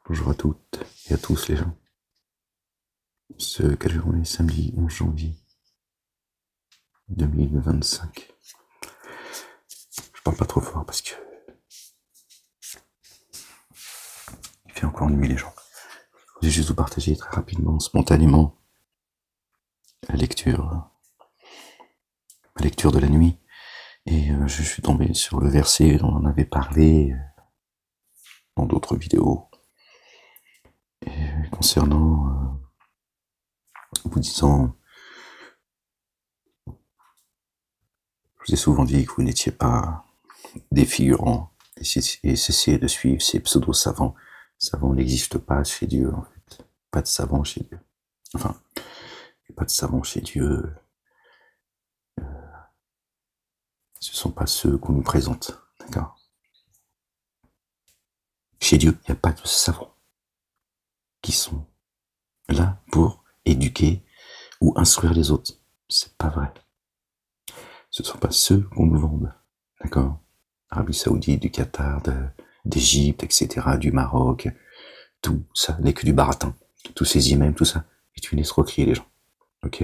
Bonjour à toutes et à tous les gens. Quelle journée, samedi 11 janvier 2025. Je parle pas trop fort parce que il fait encore nuit les gens. Je vais juste vous partager très rapidement, spontanément, la lecture de la nuit. Et je suis tombé sur le verset dont on avait parlé dans d'autres vidéos. Et concernant vous disant, je vous ai souvent dit que vous n'étiez pas des figurants et cessez de suivre ces pseudo-savants. Savants n'existent pas chez Dieu, en fait. Pas de savants chez Dieu. Enfin, pas de savants chez Dieu. Ce ne sont pas ceux qu'on nous présente, d'accord? Chez Dieu, il n'y a pas de savants qui sont là pour éduquer ou instruire les autres. C'est pas vrai. Ce ne sont pas ceux qu'on nous vende, d'accord? Arabie Saoudite, du Qatar, d'Égypte, etc., du Maroc, tout ça n'est que du baratin. Tous ces imams, tout ça est une escroquerie, les gens. Ok?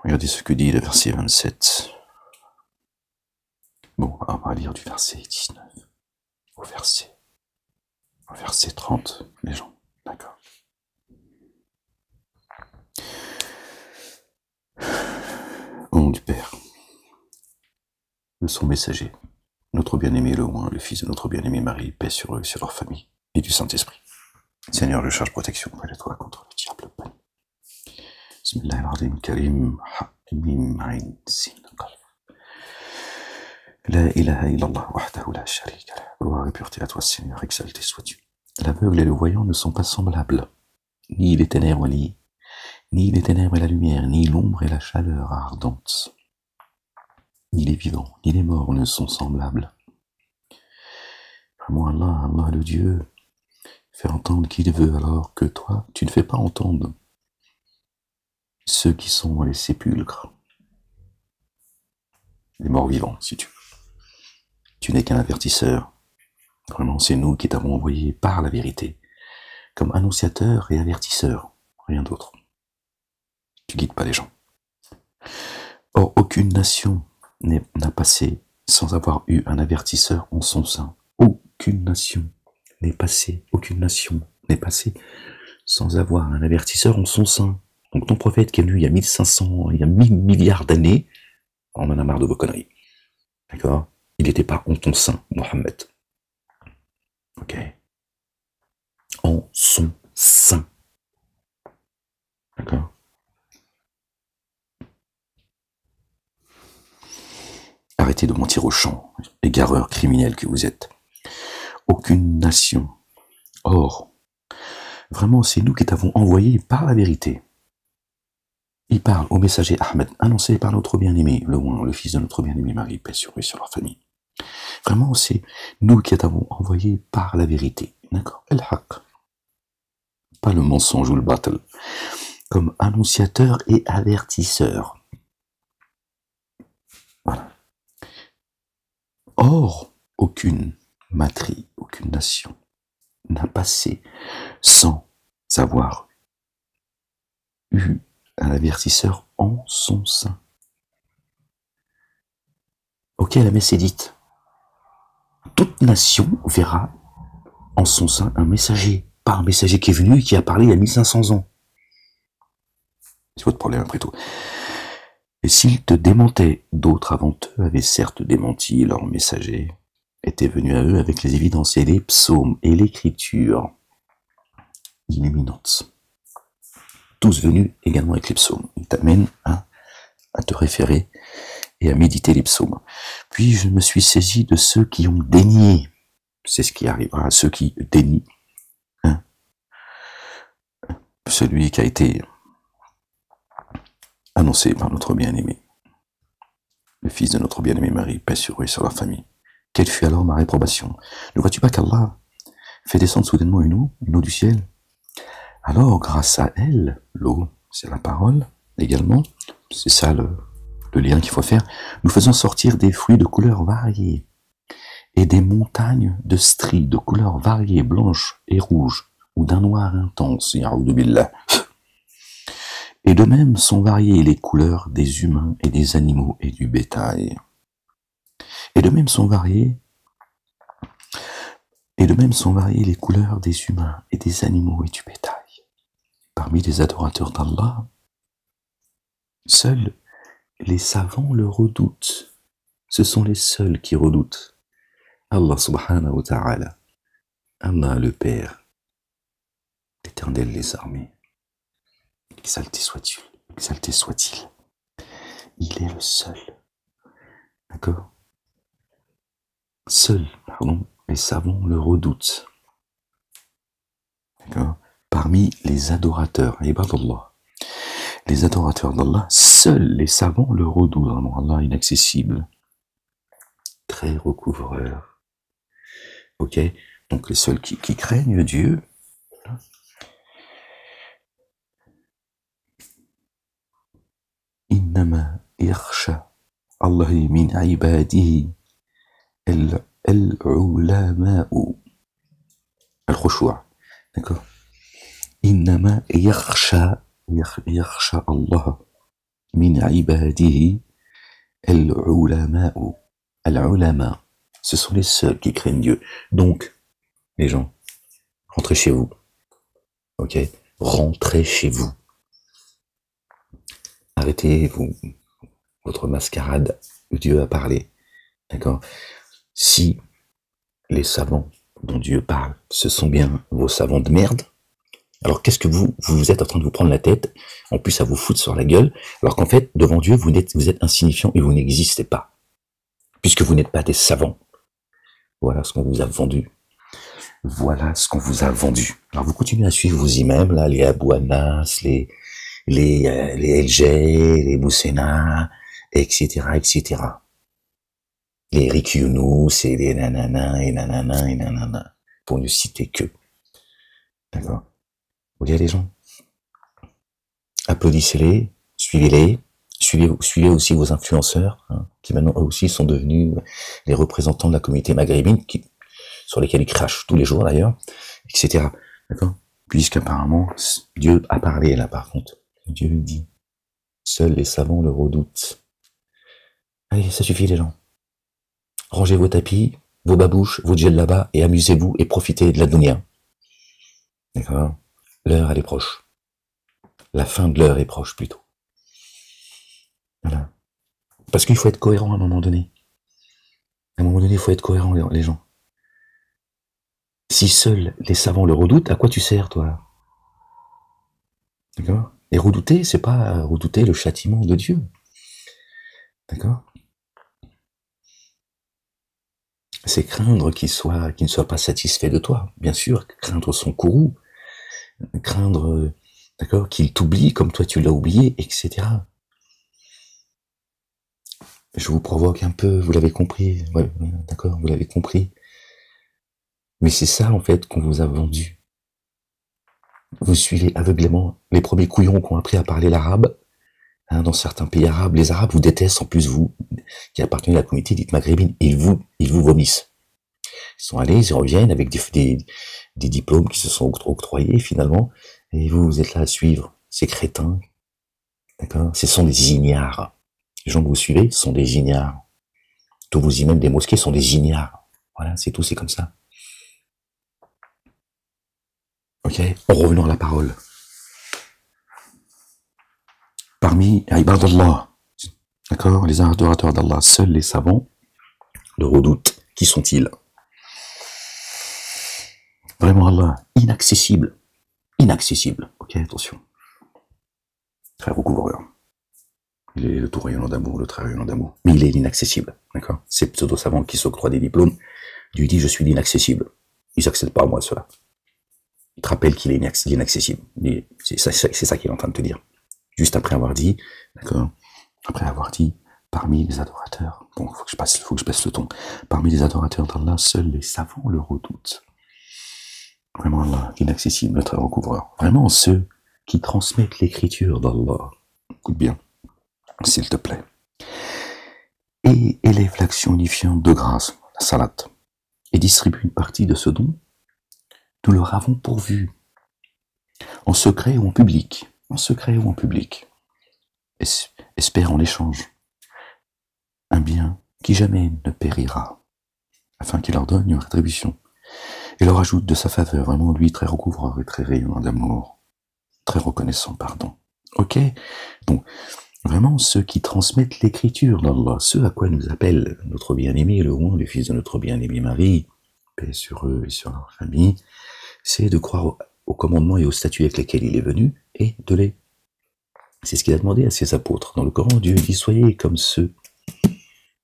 Regardez ce que dit le verset 27. Bon, on va lire du verset 19 au verset 30, les gens. D'accord. Au nom du Père, de son messager, notre bien-aimé le Loin, le fils de notre bien-aimé Marie, paix sur eux, sur leur famille, et du Saint-Esprit. Seigneur, je charge protection auprès de toi contre le diable. Bismillahirrahmanirrahim, Karim, Mim, Ain, Sin, Qalb. La ilaha illallah, wahdahu la sharika lah. Gloire et pureté à toi, Seigneur, exalté sois-tu. L'aveugle et le voyant ne sont pas semblables, ni les ténèbres et la lumière, ni l'ombre et la chaleur ardente. Ni les vivants, ni les morts ne sont semblables. Vraiment Allah le Dieu, fait entendre qui il veut, alors que toi, tu ne fais pas entendre ceux qui sont dans les sépulcres, les morts vivants, si tu veux. Tu n'es qu'un avertisseur. Vraiment, c'est nous qui t'avons envoyé par la vérité, comme annonciateur et avertisseur, rien d'autre. Tu guides pas les gens. Or, aucune nation n'a passé sans avoir eu un avertisseur en son sein. Aucune nation n'est passée sans avoir un avertisseur en son sein. Donc ton prophète qui est venu il y a 1000 milliards d'années, on en a marre de vos conneries. D'accord? Il n'était pas en ton sein, Mohammed. Ok? En son sein. D'accord? Arrêtez de mentir au champ, égareurs criminels que vous êtes. Aucune nation. Or, vraiment, c'est nous qui t'avons envoyé par la vérité. Il parle au messager Ahmed, annoncé par notre bien-aimé, le fils de notre bien-aimé Marie, paix sur eux et sur leur famille. Vraiment, c'est nous qui t'avons envoyé par la vérité. D'accord? El-Haq. Pas le mensonge ou le battle. Comme annonciateur et avertisseur. Voilà. Or, aucune matrie, aucune nation n'a passé sans avoir eu un avertisseur en son sein. Ok, la messe est dite. Toute nation verra en son sein un messager, pas un messager qui est venu et qui a parlé il y a 1500 ans. C'est votre problème après tout. Et s'ils te démentaient, d'autres avant eux avaient certes démenti leurs messagers, étaient venus à eux avec les évidences et les psaumes et l'écriture illuminante. Tous venus également avec les psaumes. Ils t'amènent à te référer et à méditer les psaumes. Puis je me suis saisi de ceux qui ont dénié. C'est ce qui arrivera à ceux qui dénient. Hein? Celui qui a été annoncé par notre bien-aimé, le fils de notre bien-aimé Marie, paix sur eux et sur leur famille. Quelle fut alors ma réprobation? Ne vois-tu pas qu'Allah fait descendre soudainement une eau du ciel? Alors, grâce à elle, l'eau, c'est la parole également, c'est ça le lien qu'il faut faire, nous faisons sortir des fruits de couleurs variées et des montagnes de stries de couleurs variées, blanches et rouges, ou d'un noir intense, ya'oudou billah. Et de même sont variées les couleurs des humains et des animaux et du bétail. Et de même sont variées les couleurs des humains et des animaux et du bétail. Parmi les adorateurs d'Allah, seuls les savants le redoutent. Ce sont les seuls qui redoutent Allah subhanahu wa ta'ala. Allah le Père, l'Éternel les armées. Exalté soit-il, exalté soit-il. Il est le seul. D'accord? Seuls, les savants le redoutent. D'accord? Parmi les adorateurs, ibadallah, les adorateurs d'Allah, seuls les savants le redoutent. Allah inaccessible, très recouvreur. Ok? Donc les seuls qui craignent Dieu, innama yakhsha Allahi min ibadihi al-ulama'u al-khushu'. D'accord? Innama yakhsha Allah min ibadihi al-ulama'u. Al-ulama, ce sont les seuls qui craignent Dieu. Donc, les gens, rentrez chez vous. Ok? Rentrez chez vous. Arrêtez votre mascarade où Dieu a parlé. D'accord? Si les savants dont Dieu parle, ce sont bien vos savants de merde, alors qu'est-ce que vous êtes en train de vous prendre la tête, en plus à vous foutre sur la gueule, alors qu'en fait, devant Dieu, vous êtes insignifiant et vous n'existez pas. Puisque vous n'êtes pas des savants. Voilà ce qu'on vous a vendu. Voilà ce qu'on vous a vendu. Alors vous continuez à suivre vos imams, là, les Abou Anas, les LG, les Boussena, etc., etc. Les Rick Younous et les nanana et nanana et nanana, pour ne citer que. D'accord? Vous voyez les gens? Applaudissez-les, suivez-les, suivez aussi vos influenceurs, hein, qui maintenant eux aussi sont devenus les représentants de la communauté maghrébine, sur lesquels ils crachent tous les jours d'ailleurs, etc. D'accord? Puisqu'apparemment, Dieu a parlé là par contre. Dieu dit, seuls les savants le redoutent. Allez, ça suffit les gens. Rangez vos tapis, vos babouches, vos djellabas et amusez-vous et profitez de la dunya. D'accord? L'heure, elle est proche. La fin de l'heure est proche plutôt. Voilà. Parce qu'il faut être cohérent à un moment donné. À un moment donné, il faut être cohérent les gens. Si seuls les savants le redoutent, à quoi tu sers toi? D'accord? Et redouter, c'est pas redouter le châtiment de Dieu. D'accord? C'est craindre qu'il ne soit pas satisfait de toi. Bien sûr, craindre son courroux. Craindre, d'accord, qu'il t'oublie comme toi tu l'as oublié, etc. Je vous provoque un peu, vous l'avez compris. Ouais, d'accord, vous l'avez compris. Mais c'est ça, en fait, qu'on vous a vendu. Vous suivez aveuglément les premiers couillons qui ont appris à parler l'arabe. Hein, dans certains pays arabes, les Arabes vous détestent, en plus vous, qui appartenez à la communauté dite maghrébine, ils vous vomissent. Ils sont allés, ils reviennent avec des diplômes qui se sont octroyés finalement, et vous êtes là à suivre ces crétins. D'accord? Ce sont des ignares. Les gens que vous suivez sont des ignares. Tous vos imams des mosquées sont des ignares. Voilà, c'est tout, c'est comme ça. Ok, en revenant à la parole. Parmi ibadallah, d'accord, les adorateurs d'Allah, seuls les savants le redoutent. Qui sont-ils? Vraiment Allah, inaccessible. Inaccessible. Ok, attention. Très recouvreur. Il est le tout rayonnant d'amour, le très rayonnant d'amour. Mais il est l'inaccessible. D'accord? Ces pseudo-savants qui s'octroient des diplômes, lui dit je suis l'inaccessible. Ils n'accèdent pas à moi, cela. Il te rappelle qu'il est inaccessible. C'est ça qu'il est en train de te dire. Juste après avoir dit, d'accord, après avoir dit, parmi les adorateurs, bon, faut que je baisse le ton, parmi les adorateurs d'Allah, seuls les savants le redoutent. Vraiment Allah, inaccessible, le très recouvreur. Vraiment ceux qui transmettent l'écriture d'Allah. Écoute bien, s'il te plaît. Et élève l'action unifiante de grâce, la salat, et distribue une partie de ce don, nous leur avons pourvu, en secret ou en public, espère en échange un bien qui jamais ne périra, afin qu'il leur donne une rétribution, et leur ajoute de sa faveur, vraiment lui très recouvreur et très rayonnant d'amour, très reconnaissant, pardon. Ok, donc vraiment ceux qui transmettent l'écriture d'Allah, ceux à quoi nous appelle notre bien-aimé, le roi, le fils de notre bien-aimé Marie, paix sur eux et sur leur famille, c'est de croire aux commandements et aux statuts avec lesquels il est venu, et de les... C'est ce qu'il a demandé à ses apôtres. Dans le Coran, Dieu dit, soyez comme ceux,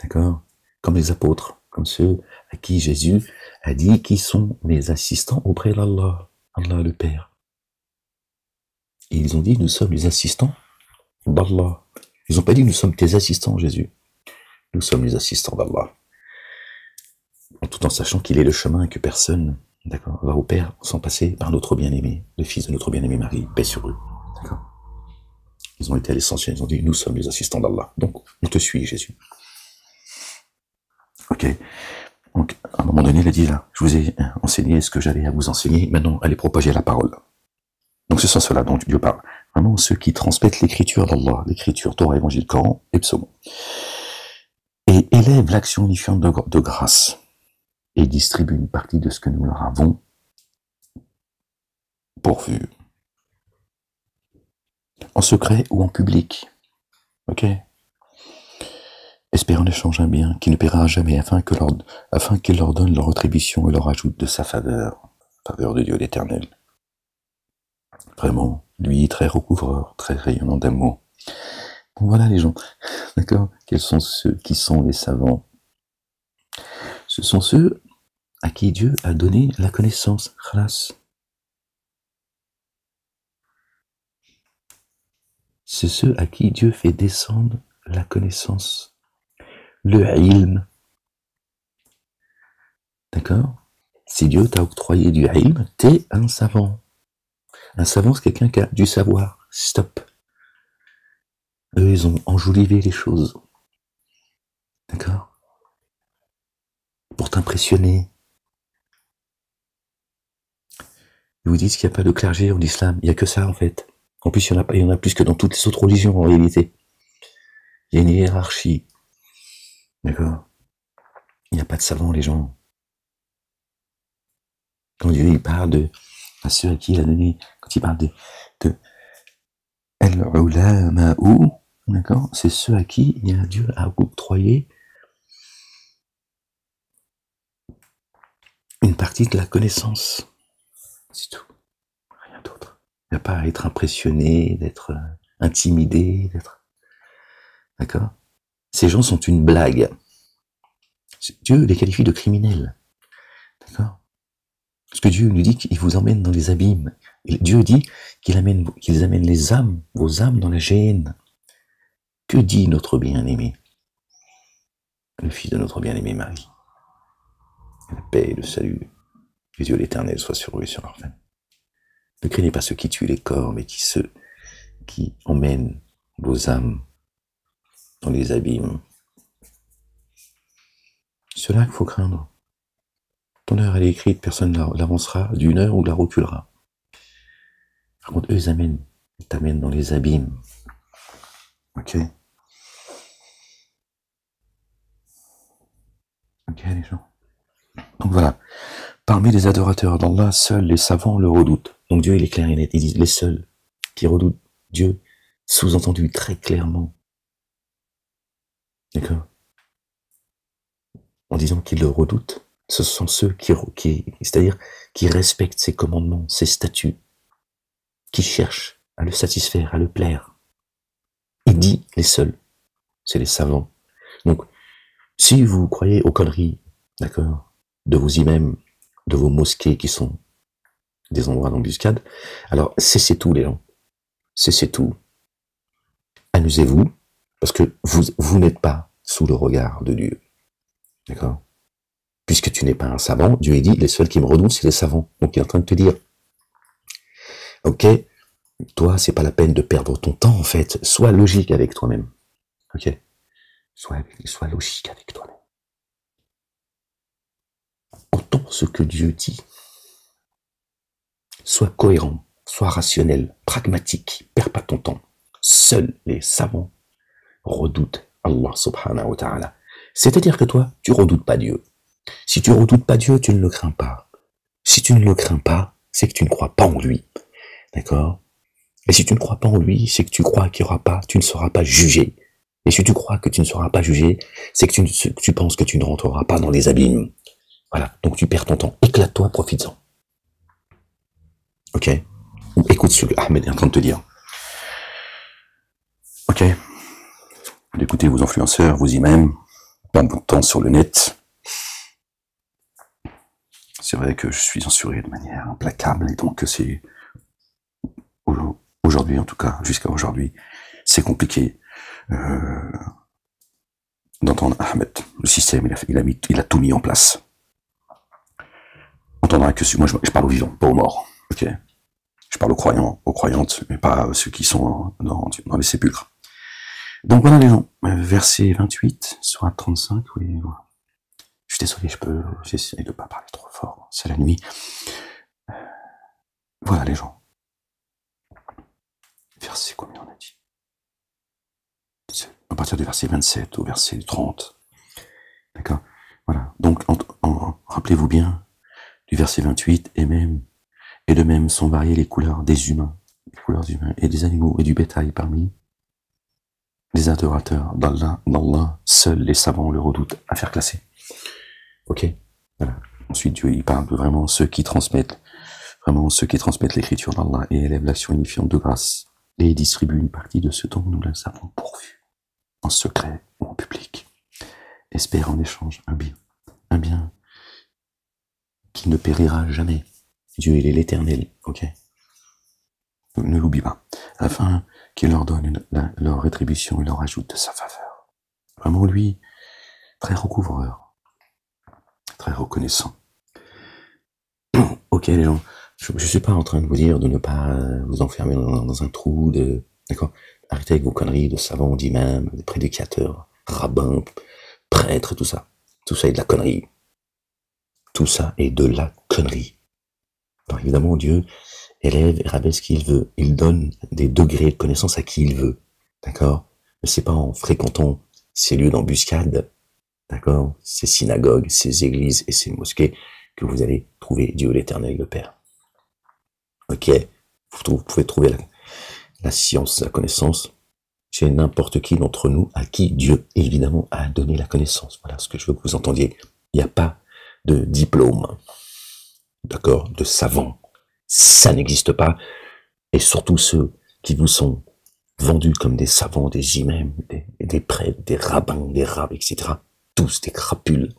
d'accord, comme les apôtres, comme ceux à qui Jésus a dit qui sont mes assistants auprès d'Allah, Allah le Père. Et ils ont dit, nous sommes les assistants d'Allah. Ils n'ont pas dit, nous sommes tes assistants, Jésus. Nous sommes les assistants d'Allah. Tout en sachant qu'il est le chemin et que personne, d'accord, va au Père sans passer par notre bien-aimé, le fils de notre bien-aimé Marie, paix sur eux. D'accord. Ils ont été à l'essentiel, ils ont dit, nous sommes les assistants d'Allah. Donc, on te suit, Jésus. Ok. Donc, à un moment donné, il a dit, là, je vous ai enseigné ce que j'avais à vous enseigner, maintenant, allez propager la parole. Donc, ce sont ceux-là dont Dieu parle. Vraiment, ceux qui transmettent l'écriture d'Allah, l'écriture, Torah, Évangile, Coran et Psaume. Et élèvent l'action unifiante de grâce. Et distribuent une partie de ce que nous leur avons pourvu. En secret ou en public. Ok. Espère en échange un bien qui ne paiera jamais, afin qu'il leur donne leur rétribution et leur ajoute de sa faveur de Dieu l'Éternel. Vraiment, lui, très recouvreur, très rayonnant d'amour. Bon, voilà les gens, d'accord. Quels sont ceux qui sont les savants? Ce sont ceux à qui Dieu a donné la connaissance, khalas. C'est ceux à qui Dieu fait descendre la connaissance, le ilm. D'accord? Si Dieu t'a octroyé du ilm, t'es un savant. Un savant, c'est quelqu'un qui a du savoir. Stop. Eux, ils ont enjolivé les choses. D'accord? Pour t'impressionner. Ils vous disent qu'il n'y a pas de clergé en islam. Il n'y a que ça, en fait. En plus, il y en a plus que dans toutes les autres religions, en réalité. Il y a une hiérarchie. D'accord? Il n'y a pas de savants, les gens. Quand Dieu, il parle à ceux à qui il a donné, quand il parle de al-ulama'u, d'accord? C'est ceux à qui Dieu a octroyé une partie de la connaissance. C'est tout. Rien d'autre. Il n'y a pas à être impressionné, d'être intimidé, d'être... D'accord? Ces gens sont une blague. Dieu les qualifie de criminels. D'accord? Parce que Dieu nous dit qu'il vous emmène dans les abîmes. Et Dieu dit qu'ils amènent les âmes, vos âmes dans la géhenne. Que dit notre bien-aimé? Le fils de notre bien-aimé Marie. La paix et le salut que Dieu l'Éternel soit sur eux et sur leur famille. Ne craignez pas ceux qui tuent les corps, mais ceux qui emmènent vos âmes dans les abîmes. C'est cela qu'il faut craindre. Ton heure, elle est écrite, personne ne l'avancera d'une heure ou la reculera. Par contre, eux, ils t'amènent dans les abîmes. Ok? Ok, les gens. Donc voilà. Parmi les adorateurs d'Allah, seuls les savants le redoutent. Donc Dieu, il est clair et net. Il dit les seuls qui redoutent Dieu, sous-entendu très clairement. D'accord? En disant qu'ils le redoutent, ce sont ceux c'est-à-dire qui respectent ses commandements, ses statuts, qui cherchent à le satisfaire, à le plaire. Il dit les seuls, c'est les savants. Donc, si vous croyez aux conneries, d'accord, de vos imams, de vos mosquées qui sont des endroits d'embuscade, alors cessez tout les gens, cessez tout. Amusez-vous, parce que vous n'êtes pas sous le regard de Dieu. D'accord? Puisque tu n'es pas un savant, Dieu dit, les seuls qui me redoutent, c'est les savants. Donc il est en train de te dire, ok, toi, c'est pas la peine de perdre ton temps, en fait. Sois logique avec toi-même. Ok? Sois logique avec toi-même. entends ce que Dieu dit. Sois cohérent, sois rationnel, pragmatique, perds pas ton temps. Seuls les savants redoutent Allah subhanahu wa ta'ala. C'est-à-dire que toi, tu redoutes pas Dieu. Si tu redoutes pas Dieu, tu ne le crains pas. Si tu ne le crains pas, c'est que tu ne crois pas en lui. D'accord? Et si tu ne crois pas en lui, c'est que tu crois qu'il y aura pas, tu ne seras pas jugé. Et si tu crois que tu ne seras pas jugé, c'est que tu penses que tu ne rentreras pas dans les abîmes. Voilà. Donc tu perds ton temps. Éclate-toi, profites-en. Ok? Ou écoute ce que Ahmed est en train de te dire. Ok? Écoutez vos influenceurs, vos imams, pas bon temps sur le net. C'est vrai que je suis censuré de manière implacable et donc c'est aujourd'hui en tout cas, jusqu'à aujourd'hui, c'est compliqué d'entendre Ahmed. Le système, il a tout mis en place. On entendra que moi je parle aux vivants, pas aux morts. Ok? Je parle aux croyants, aux croyantes, mais pas à ceux qui sont dans les sépulcres. Donc voilà les gens, verset 28, sourate 35, oui, voilà. Je suis désolé, j'essaie de pas parler trop fort, c'est la nuit. Voilà les gens. Verset combien on a dit? À partir du verset 27 au verset 30. D'accord? Voilà. Donc, rappelez-vous bien, du verset 28, et de même sont variées les couleurs des humains, et des animaux et du bétail parmi les adorateurs d'Allah, seuls les savants le redoutent. Affaire classée. Ok? Voilà. Ensuite, Dieu, il parle de vraiment ceux qui transmettent l'écriture d'Allah et élèvent l'action unifiante de grâce et distribuent une partie de ce dont nous les avons pourvu, en secret ou en public. Espère en échange un bien qui ne périra jamais. Dieu, il est l'éternel, ok? Ne l'oublie pas, afin qu'il leur donne leur rétribution et leur ajoute de sa faveur. Vraiment, lui, très recouvreur, très reconnaissant. Ok, les gens, je suis pas en train de vous dire de ne pas vous enfermer dans un trou, d'accord? Arrêtez avec vos conneries de savants, d'imams, de prédicateurs, rabbins, prêtres, tout ça. Tout ça est de la connerie. Tout ça est de la connerie. Alors évidemment, Dieu élève et rabaisse qui il veut. Il donne des degrés de connaissance à qui il veut. D'accord? Mais c'est pas en fréquentant ces lieux d'embuscade, d'accord? Ces synagogues, ces églises et ces mosquées que vous allez trouver Dieu l'éternel, le Père. Ok? Vous pouvez trouver la science, la connaissance chez n'importe qui d'entre nous à qui Dieu, évidemment, a donné la connaissance. Voilà ce que je veux que vous entendiez. Il n'y a pas de diplôme, d'accord, de savant. Ça n'existe pas. Et surtout ceux qui vous sont vendus comme des savants, des imams, des prêtres, des rabbins, des rabbes, etc. Tous des crapules,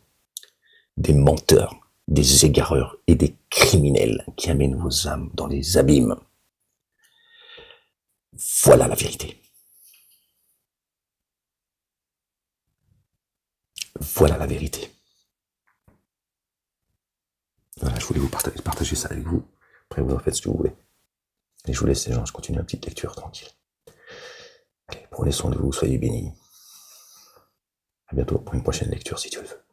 des menteurs, des égareurs et des criminels qui amènent vos âmes dans les abîmes. Voilà la vérité. Voilà la vérité. Voilà, je voulais vous partager ça avec vous. Après, vous en faites ce que vous voulez. Et je vous laisse, les gens, je continue la petite lecture tranquille. Allez, prenez soin de vous, soyez bénis. À bientôt pour une prochaine lecture, si Dieu le veut.